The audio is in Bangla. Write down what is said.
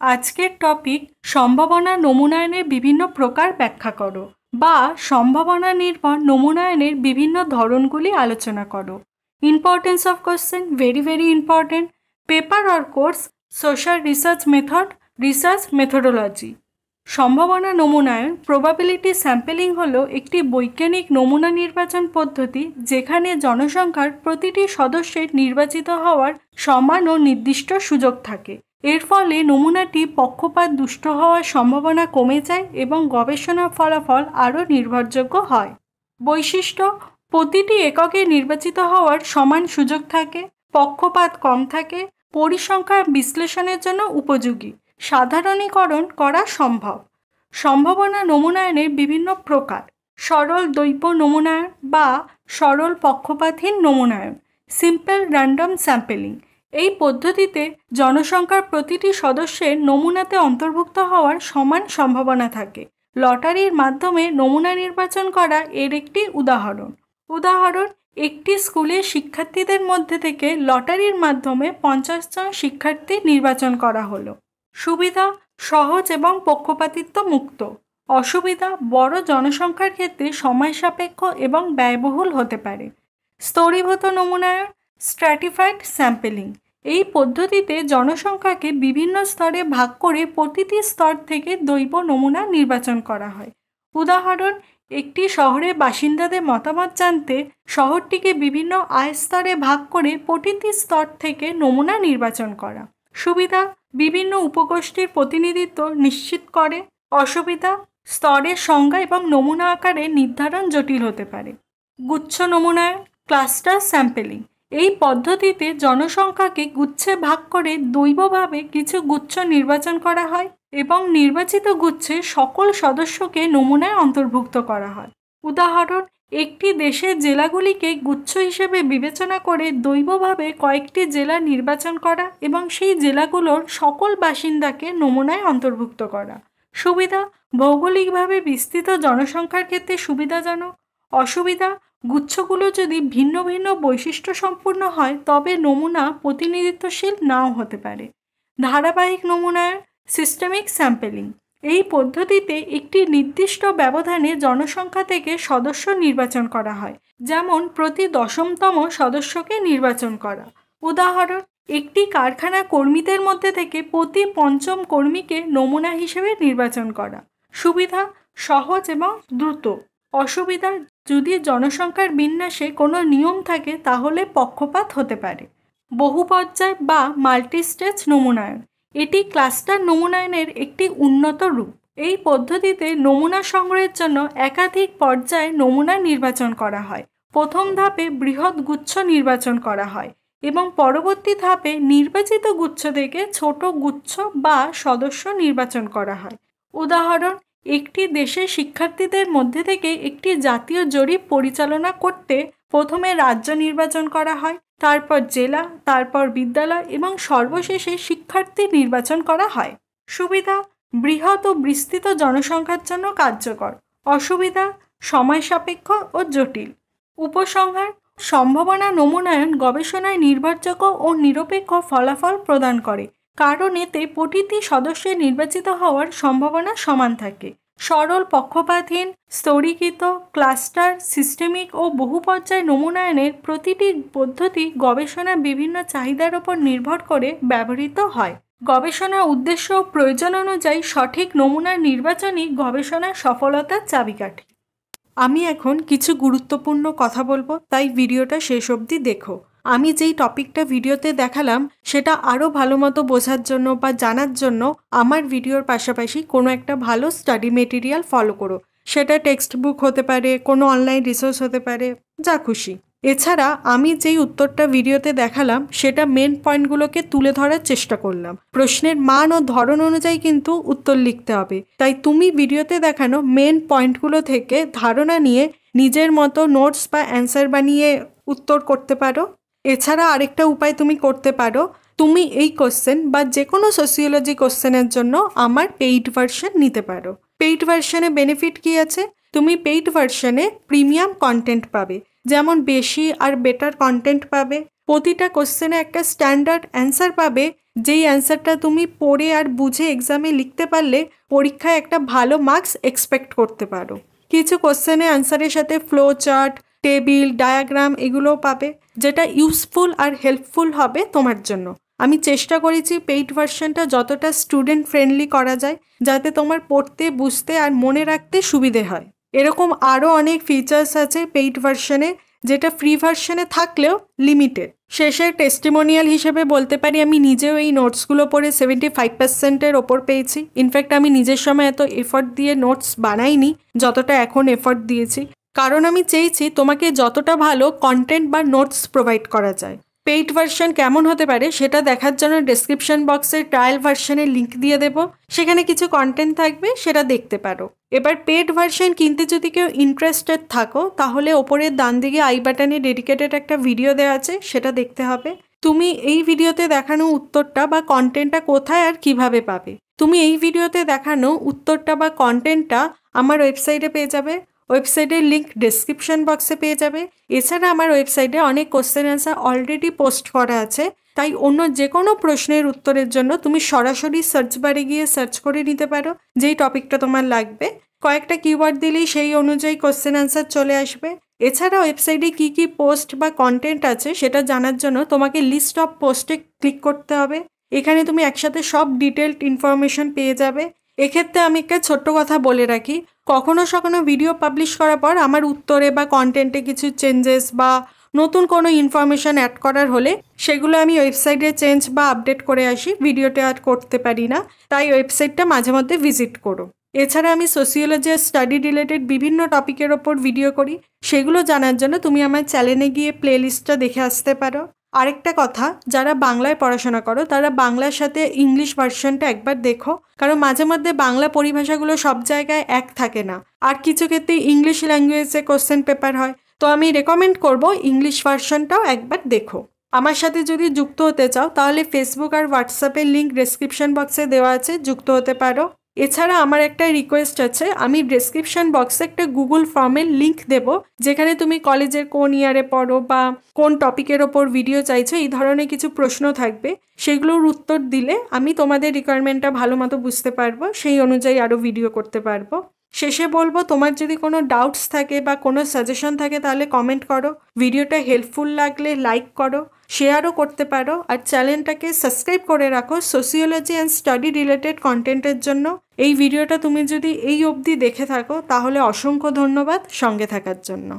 আজকের টপিক সম্ভাবনা নমুনায়নের বিভিন্ন প্রকার ব্যাখ্যা করো বা সম্ভাবনা নির্ভর নমুনায়নের বিভিন্ন ধরনগুলি আলোচনা করো। Importance of question, very important. Paper or course, social research method, research methodology. সম্ভাবনা নমুনায়ন প্রবাবিলিটি স্যাম্পলিং হলো একটি বৈজ্ঞানিক নমুনা নির্বাচন পদ্ধতি যেখানে জনসংখ্যার প্রতিটি সদস্যের নির্বাচিত হওয়ার সমান ও নির্দিষ্ট সুযোগ থাকে। এর ফলে নমুনাটি পক্ষপাত দুষ্ট হওয়ার সম্ভাবনা কমে যায় এবং গবেষণা ফলাফল আরও নির্ভরযোগ্য হয়। বৈশিষ্ট্য: প্রতিটি এককে নির্বাচিত হওয়ার সমান সুযোগ থাকে, পক্ষপাত কম থাকে, পরিসংখ্যান বিশ্লেষণের জন্য উপযোগী, সাধারণীকরণ করা সম্ভব। সম্ভাবনা নমুনায়নের বিভিন্ন প্রকার: সরল দ্বৈত নমুনায়ন বা সরল পক্ষপাতহীন নমুনায়ন, সিম্পল র্যান্ডম স্যাম্পলিং। এই পদ্ধতিতে জনসংখ্যার প্রতিটি সদস্যের নমুনাতে অন্তর্ভুক্ত হওয়ার সমান সম্ভাবনা থাকে। লটারির মাধ্যমে নমুনা নির্বাচন করা এর একটি উদাহরণ। একটি স্কুলের শিক্ষার্থীদের মধ্যে থেকে লটারির মাধ্যমে 50 জন শিক্ষার্থী নির্বাচন করা হলো। সুবিধা: সহজ এবং পক্ষপাতিত্ব মুক্ত। অসুবিধা: বড় জনসংখ্যার ক্ষেত্রে সময় সাপেক্ষ এবং ব্যয়বহুল হতে পারে। স্তরীভূত নমুনায়ন, স্ট্র্যাটিফাইড স্যাম্পলিং। এই পদ্ধতিতে জনসংখ্যাকে বিভিন্ন স্তরে ভাগ করে প্রতিটি স্তর থেকে দ্বৈত নমুনা নির্বাচন করা হয়। উদাহরণ: একটি শহরের বাসিন্দাদের মতামত জানতে শহরটিকে বিভিন্ন আয় স্তরে ভাগ করে প্রতিটি স্তর থেকে নমুনা নির্বাচন করা। সুবিধা: বিভিন্ন উপগোষ্ঠীর প্রতিনিধিত্ব নিশ্চিত করে। অসুবিধা: স্তরের সংজ্ঞা এবং নমুনা আকারে নির্ধারণ জটিল হতে পারে। গুচ্ছ নমুনায়ন, ক্লাস্টার স্যাম্পলিং। এই পদ্ধতিতে জনসংখ্যাকে গুচ্ছে ভাগ করে দ্বৈতভাবে কিছু গুচ্ছ নির্বাচন করা হয় এবং নির্বাচিত গুচ্ছের সকল সদস্যকে নমুনায় অন্তর্ভুক্ত করা হয়। উদাহরণ: একটি দেশের জেলাগুলিকে গুচ্ছ হিসেবে বিবেচনা করে দ্বৈতভাবে কয়েকটি জেলা নির্বাচন করা এবং সেই জেলাগুলোর সকল বাসিন্দাকে নমুনায় অন্তর্ভুক্ত করা। সুবিধা: ভৌগোলিকভাবে বিস্তৃত জনসংখ্যার ক্ষেত্রে সুবিধাজনক। অসুবিধা: গুচ্ছগুলো যদি ভিন্ন ভিন্ন বৈশিষ্ট্য সম্পূর্ণ হয় তবে নমুনা প্রতিনিধিত্বশীল নাও হতে পারে। ধারাবাহিক নমুনায়ন, সিস্টেমিক স্যাম্পলিং। এই পদ্ধতিতে একটি নির্দিষ্ট ব্যবধানে জনসংখ্যা থেকে সদস্য নির্বাচন করা হয়, যেমন প্রতি 10তম সদস্যকে নির্বাচন করা। উদাহরণ: একটি কারখানা কর্মীদের মধ্যে থেকে প্রতি 5ম কর্মীকে নমুনা হিসেবে নির্বাচন করা। সুবিধা: সহজ এবং দ্রুত। অসুবিধা: যদি জনসংখ্যার বিন্যাসে কোনো নিয়ম থাকে তাহলে পক্ষপাত হতে পারে। বহু পর্যায় বা মাল্টিস্টেজ নমুনায়ন। এটি ক্লাস্টার নমুনায়নের একটি উন্নত রূপ। এই পদ্ধতিতে নমুনা সংগ্রহের জন্য একাধিক পর্যায়ে নমুনা নির্বাচন করা হয়। প্রথম ধাপে বৃহৎ গুচ্ছ নির্বাচন করা হয় এবং পরবর্তী ধাপে নির্বাচিত গুচ্ছ থেকে ছোট গুচ্ছ বা সদস্য নির্বাচন করা হয়। উদাহরণ: একটি দেশের শিক্ষার্থীদের মধ্যে থেকে একটি জাতীয় জরিপ পরিচালনা করতে প্রথমে রাজ্য নির্বাচন করা হয়, তারপর জেলা, তারপর বিদ্যালয় এবং সর্বশেষে শিক্ষার্থী নির্বাচন করা হয়। সুবিধা: বৃহৎ ও বিস্তৃত জনসংখ্যার জন্য কার্যকর। অসুবিধা: সময় সাপেক্ষ ও জটিল। উপসংহার: সম্ভাবনা নমুনায়ন গবেষণায় নির্ভরযোগ্য ও নিরপেক্ষ ফলাফল প্রদান করে, কারণ এতে প্রতিটি সদস্যের নির্বাচিত হওয়ার সম্ভাবনা সমান থাকে। সরল পক্ষপাতহীন, স্তরীকৃত, ক্লাস্টার, সিস্টেমিক ও বহু পর্যায় নমুনায়নের প্রতিটি পদ্ধতি গবেষণা বিভিন্ন চাহিদার উপর নির্ভর করে ব্যবহৃত হয়। গবেষণা উদ্দেশ্য ও প্রয়োজন অনুযায়ী সঠিক নমুনার নির্বাচনই গবেষণার সফলতার চাবিকাঠি। আমি এখন কিছু গুরুত্বপূর্ণ কথা বলবো, তাই ভিডিওটা শেষ অবধি দেখো। আমি যেই টপিকটা ভিডিওতে দেখালাম সেটা আরও ভালো মতো বোঝার জন্য বা জানার জন্য আমার ভিডিওর পাশাপাশি কোনো একটা ভালো স্টাডি মেটেরিয়াল ফলো করো। সেটা টেক্সট বুক হতে পারে, কোনো অনলাইন রিসোর্স হতে পারে, যা খুশি। এছাড়া আমি যেই উত্তরটা ভিডিওতে দেখালাম সেটা মেন পয়েন্টগুলোকে তুলে ধরার চেষ্টা করলাম। প্রশ্নের মান ও ধরন অনুযায়ী কিন্তু উত্তর লিখতে হবে, তাই তুমি ভিডিওতে দেখানো মেন পয়েন্টগুলো থেকে ধারণা নিয়ে নিজের মতো নোটস বা অ্যান্সার বানিয়ে উত্তর করতে পারো। এছাড়া আরেকটা উপায় তুমি করতে পারো, তুমি এই কোশ্চেন বা যে কোনো সোসিওলজি কোশ্চেনের জন্য আমার পেইড ভার্সন নিতে পারো। পেইড ভার্সনে বেনিফিট কী আছে? তুমি পেইড ভার্সনে প্রিমিয়াম কন্টেন্ট পাবে, যেমন বেশি আর বেটার কন্টেন্ট পাবে, প্রতিটা কোশ্চেনে একটা স্ট্যান্ডার্ড অ্যান্সার পাবে, যেই অ্যান্সারটা তুমি পড়ে আর বুঝে এক্সামে লিখতে পারলে পরীক্ষায় একটা ভালো মার্কস এক্সপেক্ট করতে পারো। কিছু কোশ্চেনে অ্যান্সারের সাথে ফ্লো চার্ট, টেবিল, ডায়াগ্রাম এগুলোও পাবে, যেটা ইউজফুল আর হেল্পফুল হবে তোমার জন্য। আমি চেষ্টা করেছি পেইড ভার্সনটা যতটা স্টুডেন্ট ফ্রেন্ডলি করা যায়, যাতে তোমার পড়তে, বুঝতে আর মনে রাখতে সুবিধে হয়। এরকম আরও অনেক ফিচার্স আছে পেইড ভার্সনে, যেটা ফ্রি ভার্সনে থাকলেও লিমিটেড। শেষে টেস্টিমোনিয়াল হিসেবে বলতে পারি আমি নিজেও এই নোটসগুলো পড়ে 75%-এর ওপর পেয়েছি। ইনফ্যাক্ট আমি নিজের সময় এত এফর্ট দিয়ে নোটস বানাইনি যতটা এখন এফর্ট দিয়েছি, কারণ আমি চেয়েছি তোমাকে যতটা ভালো কন্টেন্ট বা নোটস প্রোভাইড করা যায়। পেইড ভার্সন কেমন হতে পারে সেটা দেখার জন্য ডেসক্রিপশন বক্সে ট্রায়াল ভার্সনের লিঙ্ক দিয়ে দেব, সেখানে কিছু কন্টেন্ট থাকবে, সেটা দেখতে পারো। এবার পেইড ভার্সন কিনতে যদি কেউ ইন্টারেস্টেড থাকো, তাহলে ওপরের ডান দিকে আই বাটনে ডেডিকেটেড একটা ভিডিও দেওয়া আছে, সেটা দেখতে হবে। তুমি এই ভিডিওতে দেখানো উত্তরটা বা কন্টেন্টটা কোথায় আর কিভাবে পাবে? তুমি এই ভিডিওতে দেখানো উত্তরটা বা কন্টেন্টটা আমার ওয়েবসাইটে পেয়ে যাবে। ওয়েবসাইটের লিঙ্ক ডেসক্রিপশন বক্সে পেয়ে যাবে। এছাড়া আমার ওয়েবসাইটে অনেক কোশ্চেন অ্যান্সার অলরেডি পোস্ট করা আছে, তাই অন্য যে কোনো প্রশ্নের উত্তরের জন্য তুমি সরাসরি সার্চ বারে গিয়ে সার্চ করে নিতে পারো যেই টপিকটা তোমার লাগবে। কয়েকটা কিওয়ার্ড দিলেই সেই অনুযায়ী কোশ্চেন অ্যান্সার চলে আসবে। এছাড়া ওয়েবসাইটে কী কী পোস্ট বা কন্টেন্ট আছে সেটা জানার জন্য তোমাকে লিস্ট অফ পোস্টে ক্লিক করতে হবে। এখানে তুমি একসাথে সব ডিটেলড ইনফরমেশন পেয়ে যাবে। এক্ষেত্রে আমি একটা ছোট্ট কথা বলে রাখি, কখনো ভিডিও পাবলিশ করার পর আমার উত্তরে বা কন্টেন্টে কিছু চেঞ্জেস বা নতুন কোনো ইনফরমেশান অ্যাড করার হলে সেগুলো আমি ওয়েবসাইটে চেঞ্জ বা আপডেট করে আসি, ভিডিওতে আর করতে পারি না, তাই ওয়েবসাইটটা মাঝে মধ্যে ভিজিট করো। এছাড়া আমি সোসিওলজি আর স্টাডি রিলেটেড বিভিন্ন টপিকের ওপর ভিডিও করি, সেগুলো জানার জন্য তুমি আমার চ্যানেলে গিয়ে প্লেলিস্টটা দেখে আসতে পারো। আরেকটা কথা, যারা বাংলায় পড়াশোনা করো তারা বাংলার সাথে ইংলিশ ভার্সনটা একবার দেখো, কারণ মাঝে মধ্যে বাংলা পরিভাষাগুলো সব জায়গায় এক থাকে না, আর কিছু ক্ষেত্রে ইংলিশ ল্যাঙ্গুয়েজে কোশ্চেন পেপার হয়, তো আমি রেকমেন্ড করব ইংলিশ ভার্সনটাও একবার দেখো। আমার সাথে যদি যুক্ত হতে চাও তাহলে ফেসবুক আর হোয়াটসঅ্যাপের লিঙ্ক ডেসক্রিপশন বক্সে দেওয়া আছে, যুক্ত হতে পারো। এছাড়া আমার একটা রিকোয়েস্ট আছে, আমি ডেসক্রিপশন বক্সে একটা গুগল ফর্মের লিঙ্ক দেব, যেখানে তুমি কলেজের কোন ইয়ারে পড়ো বা কোন টপিকের ওপর ভিডিও চাইছো এই ধরনের কিছু প্রশ্ন থাকবে, সেগুলোর উত্তর দিলে আমি তোমাদের রিকোয়ারমেন্টটা ভালো মতো বুঝতে পারবো, সেই অনুযায়ী আরও ভিডিও করতে পারবো। শেষে বলবো, তোমার যদি কোনো ডাউটস থাকে বা কোনো সাজেশন থাকে তাহলে কমেন্ট করো। ভিডিওটা হেল্পফুল লাগলে লাইক করো, শেয়ারও করতে পারো, আর চ্যানেলটাকে সাবস্ক্রাইব করে রাখো সোসিওলজি অ্যান্ড স্টাডি রিলেটেড কন্টেন্টের জন্য। এই ভিডিওটা তুমি যদি এই অবধি দেখে থাকো তাহলে অসংখ্য ধন্যবাদ সঙ্গে থাকার জন্য।